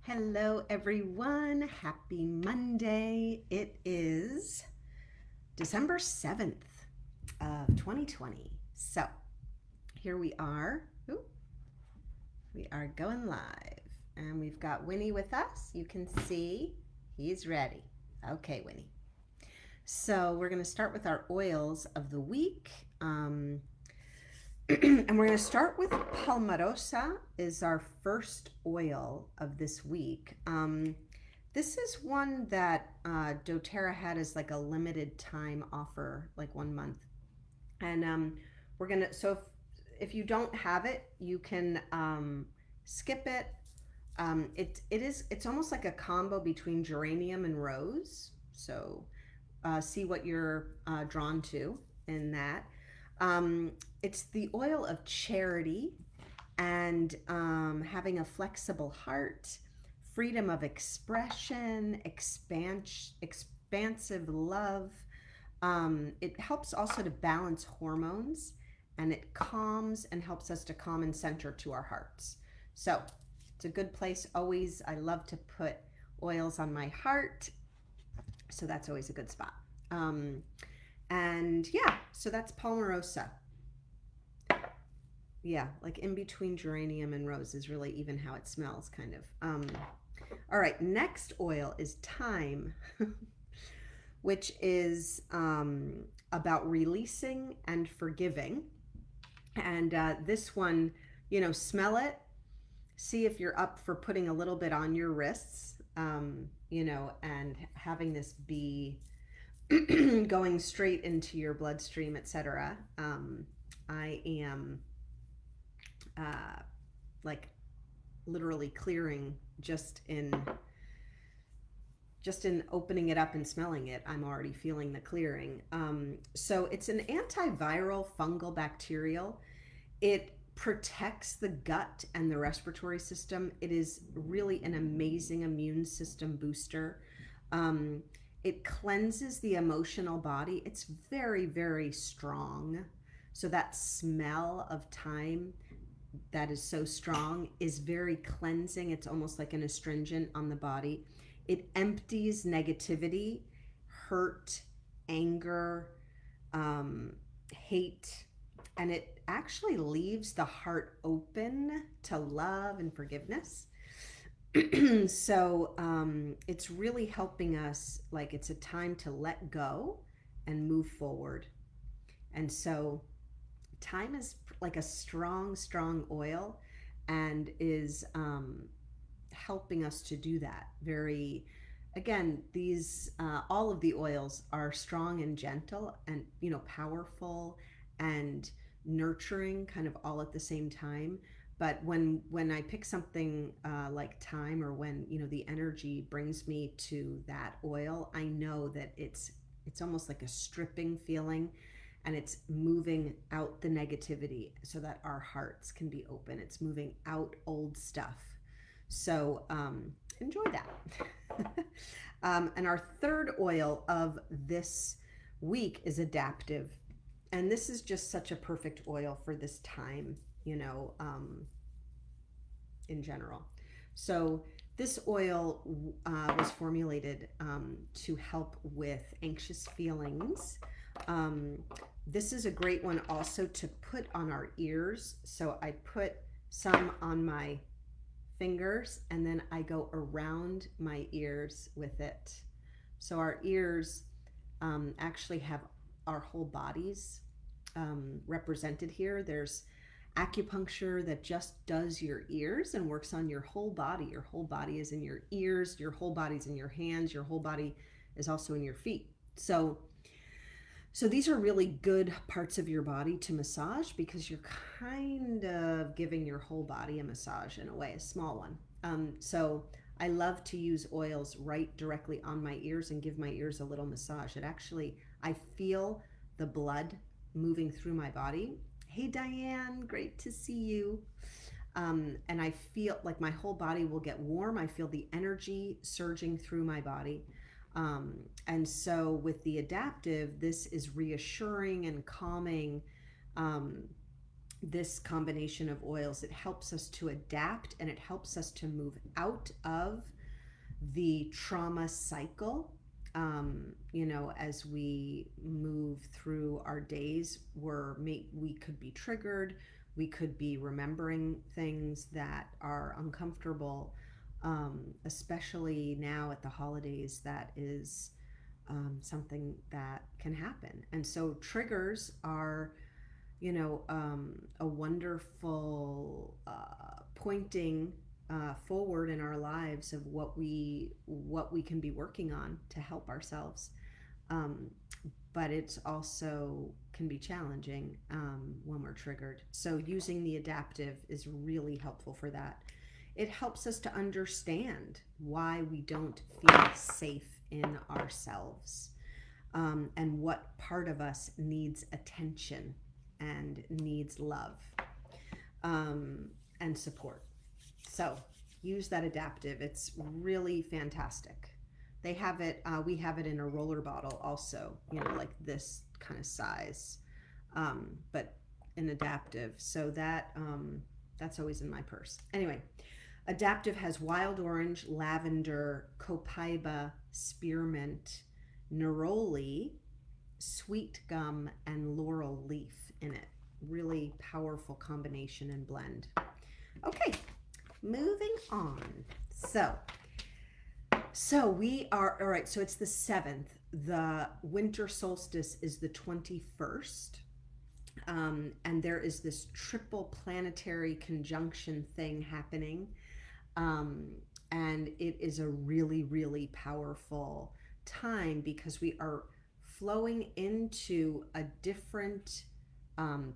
Hello everyone, happy Monday. It is December 7th of 2020. So here we are. Ooh, we are going live and we've got Winnie with us. You can see he's ready. Okay, Winnie. So we're going to start with our oils of the week. And we're going to start with Palmarosa is our first oil of this week. This is one that Doterra had as like a limited time offer, like 1 month. And we're going to, so if you don't have it, you can skip it. It's almost like a combo between geranium and rose. So see what you're drawn to in that. It's the oil of charity and having a flexible heart, freedom of expression, expansive love. It helps also to balance hormones, and it calms and helps us to calm and center to our hearts. So it's a good place. Always, I love to put oils on my heart, so that's always a good spot. And yeah, so that's Palmarosa. Yeah, like in between geranium and rose is really even how it smells, kind of. All right, next oil is thyme, which is about releasing and forgiving. And this one, smell it, see if you're up for putting a little bit on your wrists, and having this be going straight into your bloodstream, etc. I am like literally clearing just in opening it up and smelling it. I'm already feeling the clearing. So it's an antiviral fungal bacterial. It protects the gut and the respiratory system. It is really an amazing immune system booster. It cleanses the emotional body. It's very, very strong. So that smell of thyme that is so strong is very cleansing. It's almost like an astringent on the body. It empties negativity, hurt, anger, hate, and it actually leaves the heart open to love and forgiveness. So it's really helping us, like it's a time to let go and move forward. And so thyme is like a strong oil and is helping us to do that. Very, again, these all of the oils are strong and gentle and powerful and nurturing, kind of all at the same time. But when I pick something like thyme, or when the energy brings me to that oil, I know that it's almost like a stripping feeling, and it's moving out the negativity so that our hearts can be open. It's moving out old stuff. So enjoy that. And our third oil of this week is adaptive, and this is just such a perfect oil for this time, in general. So this oil was formulated to help with anxious feelings. This is a great one also to put on our ears. So I put some on my fingers and then I go around my ears with it. So our ears actually have our whole bodies represented here. There's acupuncture that just does your ears and works on your whole body. Your whole body is in your ears, your whole body's in your hands, your whole body is also in your feet. So these are really good parts of your body to massage, because you're kind of giving your whole body a massage in a way, a small one. So I love to use oils right directly on my ears and give my ears a little massage. It actually, I feel the blood moving through my body. Hey Diane, great to see you. And I feel like my whole body will get warm. I feel the energy surging through my body. And so with the adaptive, this is reassuring and calming, this combination of oils, it helps us to adapt, and it helps us to move out of the trauma cycle. As we move through our days, we could be triggered, we could be remembering things that are uncomfortable, especially now at the holidays. That is something that can happen. And so triggers are, a wonderful pointing forward in our lives of what we can be working on to help ourselves. But it's also can be challenging when we're triggered. So using the adaptive is really helpful for that. It helps us to understand why we don't feel safe in ourselves, and what part of us needs attention and needs love, and support. So use that adaptive. It's really fantastic. They have it, we have it in a roller bottle also, like this kind of size, but an adaptive. So that's always in my purse. Anyway, adaptive has wild orange, lavender, copaiba, spearmint, neroli, sweet gum, and laurel leaf in it. Really powerful combination and blend. Okay, moving on. So we are, all right, so it's the 7th. The winter solstice is the 21st. And there is this triple planetary conjunction thing happening. And it is a really, really powerful time because we are flowing into a different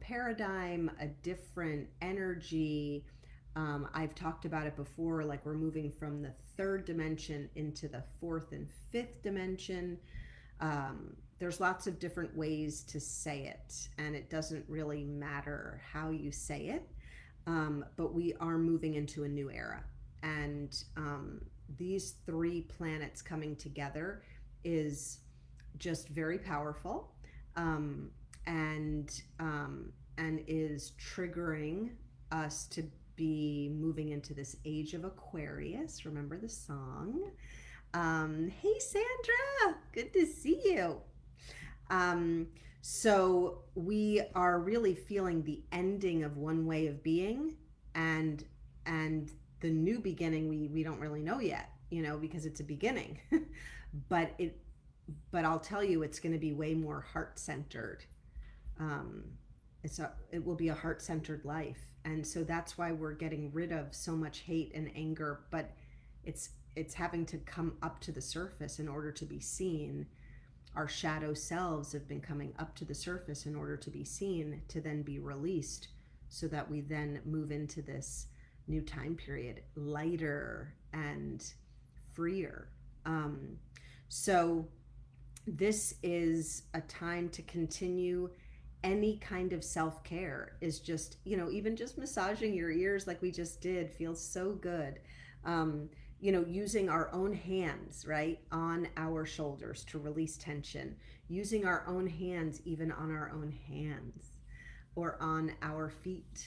paradigm, a different energy. I've talked about it before, like we're moving from the 3rd dimension into the 4th and 5th dimension. There's lots of different ways to say it, and it doesn't really matter how you say it, but we are moving into a new era. And these 3 planets coming together is just very powerful, and is triggering us to be moving into this age of Aquarius. Remember the song? Hey Sandra, good to see you. So we are really feeling the ending of one way of being, and the new beginning we don't really know yet, because it's a beginning. but I'll tell you, it's going to be way more heart-centered. It will be a heart-centered life. And so that's why we're getting rid of so much hate and anger, but it's having to come up to the surface in order to be seen. Our shadow selves have been coming up to the surface in order to be seen, to then be released, so that we then move into this new time period, lighter and freer. So this is a time to continue. Any kind of self-care is just, even just massaging your ears like we just did feels so good. Using our own hands, right, on our shoulders to release tension, using our own hands even on our own hands or on our feet.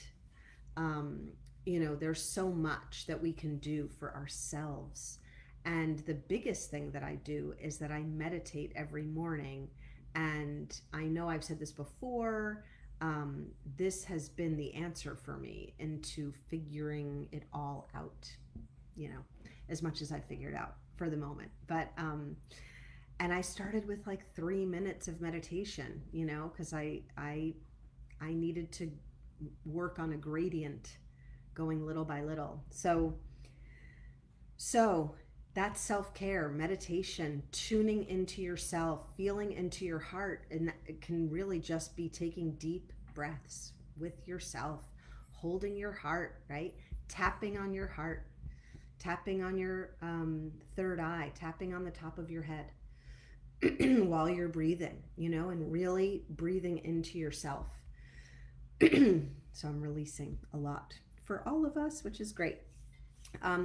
There's so much that we can do for ourselves. And the biggest thing that I do is that I meditate every morning. And I know I've said this before, this has been the answer for me into figuring it all out, as much as I figured out for the moment. But, and I started with like 3 minutes of meditation, because I needed to work on a gradient, going little by little. So that's self-care, meditation, tuning into yourself, feeling into your heart. And it can really just be taking deep breaths with yourself, holding your heart, right? Tapping on your heart, tapping on your 3rd eye, tapping on the top of your head while you're breathing, and really breathing into yourself. So I'm releasing a lot for all of us, which is great.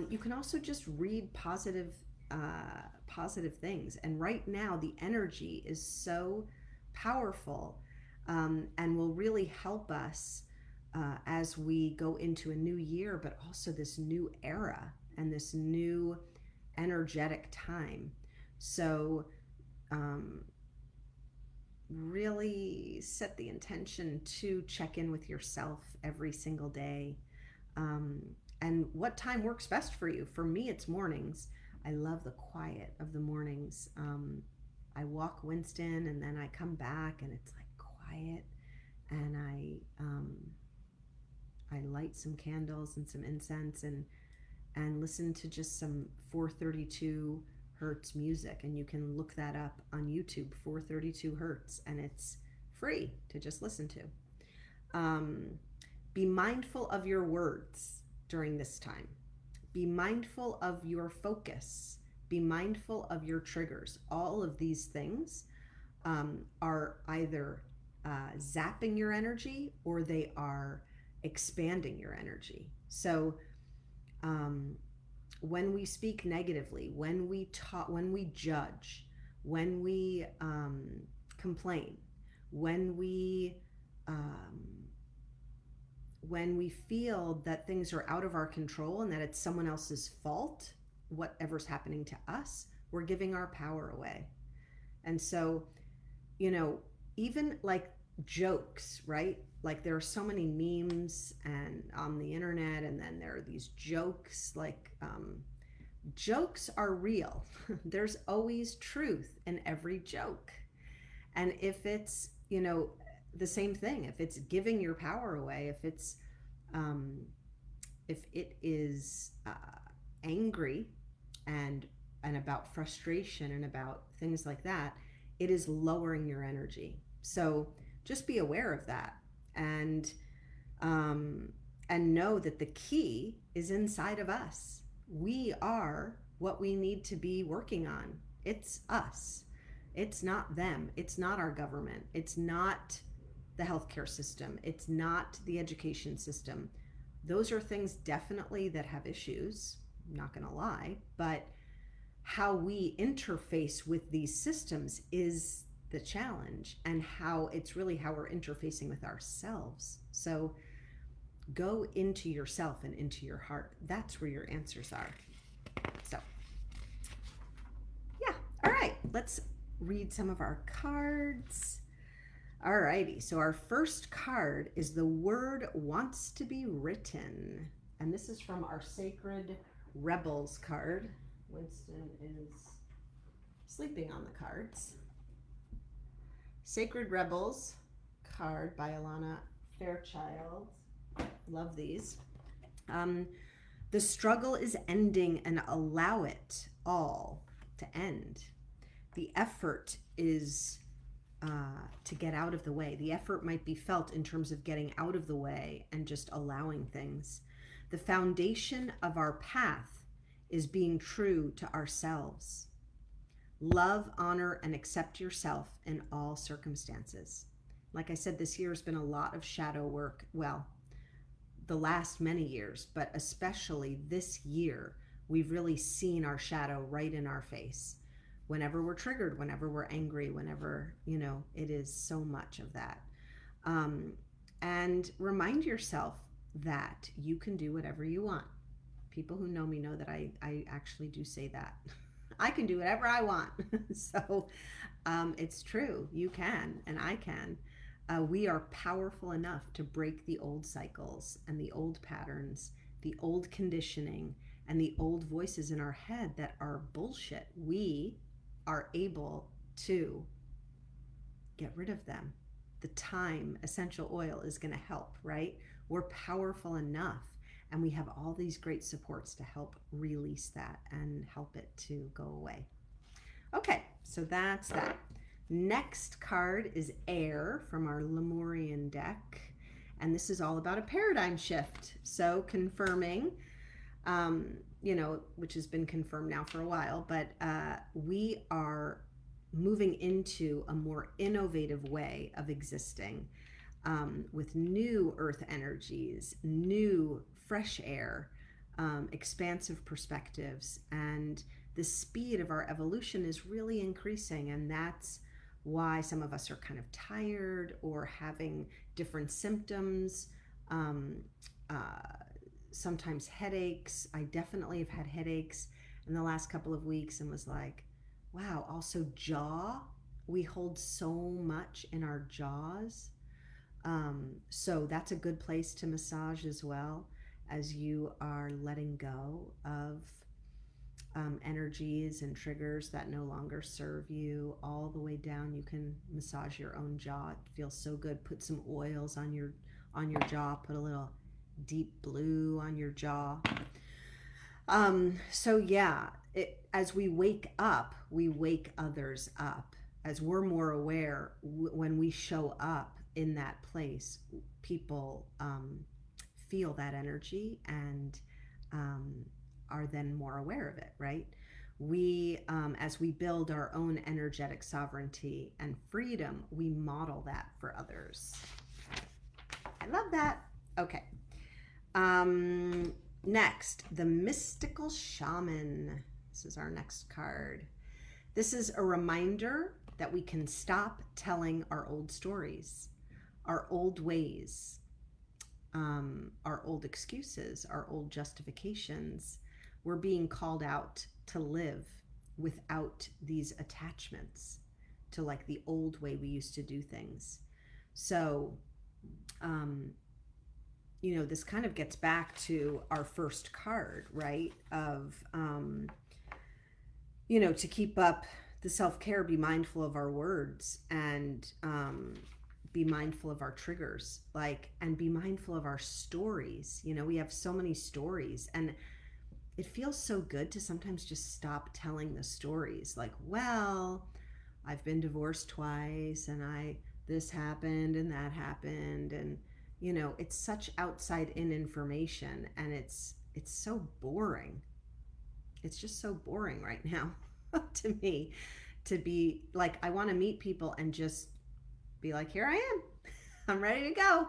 You can also just read positive things. And right now the energy is so powerful, and will really help us as we go into a new year, but also this new era and this new energetic time. So really set the intention to check in with yourself every single day. And what time works best for you? For me, it's mornings. I love the quiet of the mornings. I walk Winston and then I come back and it's like quiet, and I light some candles and some incense and listen to just some 432 hertz music, and you can look that up on YouTube, 432 hertz, and it's free to just listen to. Be mindful of your words during this time. Be mindful of your focus. Be mindful of your triggers. All of these things are either zapping your energy or they are expanding your energy. So when we speak negatively, when we talk, when we judge, when we complain, when we feel that things are out of our control and that it's someone else's fault, whatever's happening to us, we're giving our power away. And so, you know, even like jokes, right? Like there are so many memes and on the internet, and then there are these jokes, like jokes are real. There's always truth in every joke. And if it's, you know, the same thing, if it's giving your power away, if it is angry and about frustration and about things like that, it is lowering your energy. So just be aware of that, and know that the key is inside of us. We are what we need to be working on. It's us. It's not them. It's not our government. It's not the healthcare system. It's not the education system. Those are things definitely that have issues, I'm not going to lie, but how we interface with these systems is the challenge, and how it's really how we're interfacing with ourselves. So go into yourself and into your heart. That's where your answers are. So yeah, all right, let's read some of our cards. Alrighty, so our first card is The Word Wants to Be Written. And this is from our Sacred Rebels card. Winston is sleeping on the cards. Sacred Rebels card by Alana Fairchild. Love these. The struggle is ending, and allow it all to end. The effort is to get out of the way. The effort might be felt in terms of getting out of the way and just allowing things. The foundation of our path is being true to ourselves. Love, honor, and accept yourself in all circumstances. Like I said, this year has been a lot of shadow work. Well, the last many years, but especially this year, we've really seen our shadow right in our face. Whenever we're triggered, whenever we're angry, whenever, you know, it is so much of that. And remind yourself that you can do whatever you want. People who know me know that I actually do say that. I can do whatever I want. So it's true. You can, and I can. We are powerful enough to break the old cycles and the old patterns, the old conditioning, and the old voices in our head that are bullshit. We are able to get rid of them. The thyme essential oil is going to help, right? We're powerful enough, and we have all these great supports to help release that and help it to go away. Okay, so that's that. Next card is Air from our Lemurian deck, and this is all about a paradigm shift. So confirming, you know, which has been confirmed now for a while, but we are moving into a more innovative way of existing, with new earth energies, new fresh air, expansive perspectives, and the speed of our evolution is really increasing. And that's why some of us are kind of tired or having different symptoms. Sometimes headaches. I definitely have had headaches in the last couple of weeks and was like, wow, also jaw. We hold so much in our jaws. So that's a good place to massage as well, as you are letting go of energies and triggers that no longer serve you. All the way down, you can massage your own jaw. It feels so good. Put some oils on your jaw. Put a little deep blue on your jaw. So yeah, as we wake up, we wake others up. As we're more aware, when we show up in that place, people feel that energy and are then more aware of it, right? We, as we build our own energetic sovereignty and freedom, we model that for others. I love that. Okay. Next, the mystical shaman. This is our next card. This is a reminder that we can stop telling our old stories, our old ways, our old excuses, our old justifications. We're being called out to live without these attachments to like the old way we used to do things. So, you know, this kind of gets back to our first card, right? Of, you know, to keep up the self-care, be mindful of our words and be mindful of our triggers, like, and be mindful of our stories. You know, we have so many stories, and it feels so good to sometimes just stop telling the stories. Like, well, I've been divorced twice, and this happened and that happened, and you know, it's such outside in information, and it's so boring. It's just so boring right now to me, to be like, I want to meet people and just be like, here I am. I'm ready to go.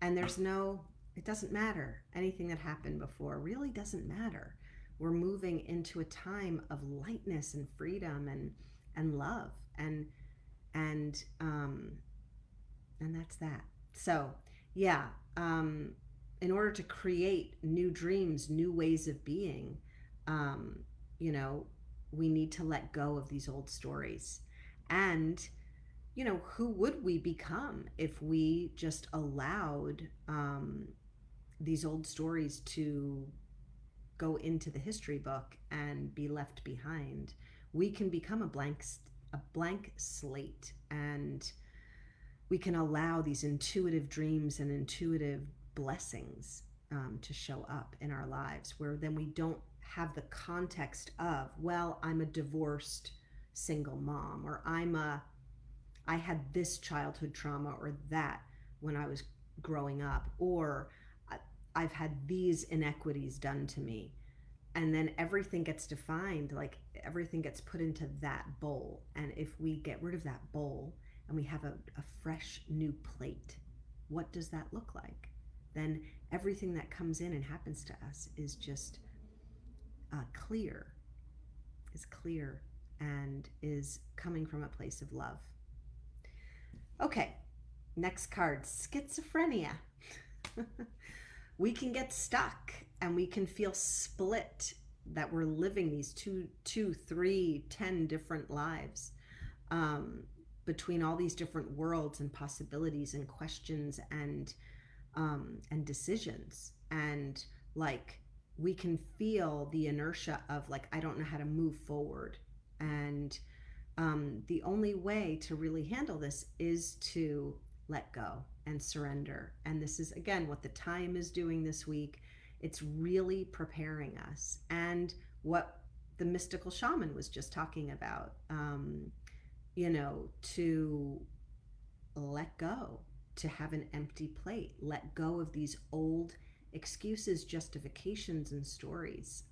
And it doesn't matter. Anything that happened before really doesn't matter. We're moving into a time of lightness and freedom and love. And that's that. So yeah, in order to create new dreams, new ways of being, you know, we need to let go of these old stories. And, you know, who would we become if we just allowed these old stories to go into the history book and be left behind? We can become a blank slate, and we can allow these intuitive dreams and intuitive blessings to show up in our lives, where then we don't have the context of, well, I'm a divorced single mom, or I had this childhood trauma or that when I was growing up, or I've had these inequities done to me. And then everything gets defined, like everything gets put into that bowl. And if we get rid of that bowl and we have a fresh new plate, what does that look like? Then everything that comes in and happens to us is just clear and is coming from a place of love. Okay, next card, schizophrenia. We can get stuck and we can feel split, that we're living these 2, 3, 10 different lives, between all these different worlds and possibilities and questions and decisions. And like, we can feel the inertia of like, I don't know how to move forward. And the only way to really handle this is to let go and surrender. And this is, again, what the Thyme is doing this week. It's really preparing us. And what the mystical shaman was just talking about, you know, to let go, to have an empty plate, let go of these old excuses, justifications, and stories.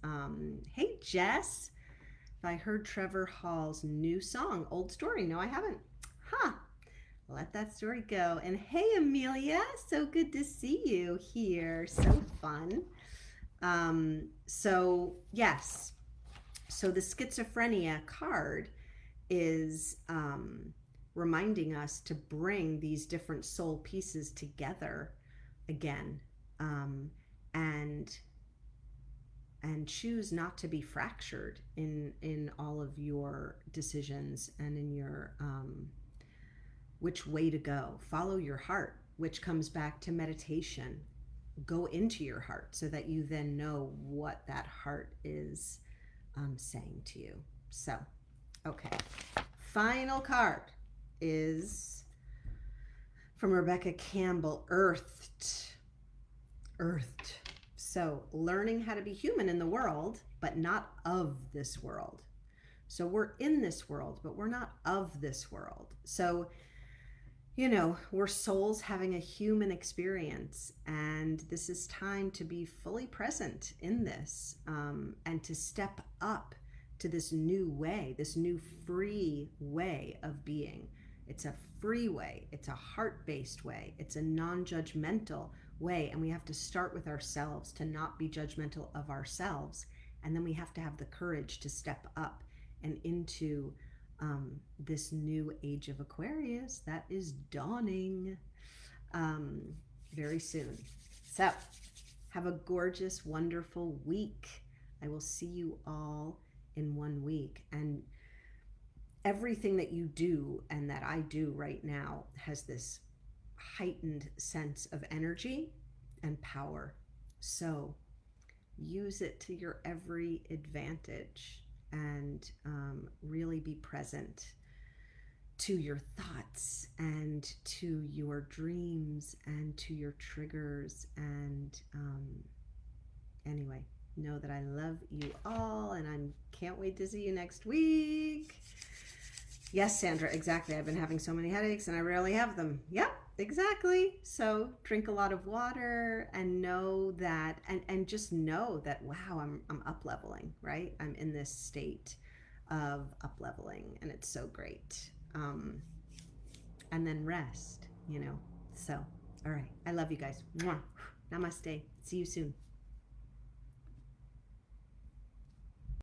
Hey, Jess. I heard Trevor Hall's new song, Old Story. No, I haven't. Huh. Let that story go. And hey, Amelia, so good to see you here. So fun. So yes. So the schizophrenia card is reminding us to bring these different soul pieces together again, and choose not to be fractured in all of your decisions and in your which way to go. Follow your heart, which comes back to meditation. Go into your heart so that you then know what that heart is saying to you. So, okay. Final card is from Rebecca Campbell, Earthed. Earthed. So, learning how to be human in the world, but not of this world. So, we're in this world, but we're not of this world. So, you know, we're souls having a human experience, and this is time to be fully present in this, and to step up to this new way, this new free way of being. It's a free way, it's a heart-based way, it's a non-judgmental way, and we have to start with ourselves to not be judgmental of ourselves, and then we have to have the courage to step up and into this new age of Aquarius that is dawning very soon. So have a gorgeous, wonderful week. I will see you all in 1 week. And everything that you do and that I do right now has this heightened sense of energy and power. So use it to your every advantage. And really be present to your thoughts and to your dreams and to your triggers. And anyway, know that I love you all, and I can't wait to see you next week. Yes, Sandra, exactly. I've been having so many headaches and I rarely have them. Yep, exactly. So drink a lot of water and know that, and just know that, wow, I'm up leveling, right? I'm in this state of up leveling, and it's so great. And then rest, you know. So, all right. I love you guys. Mwah. Namaste. See you soon.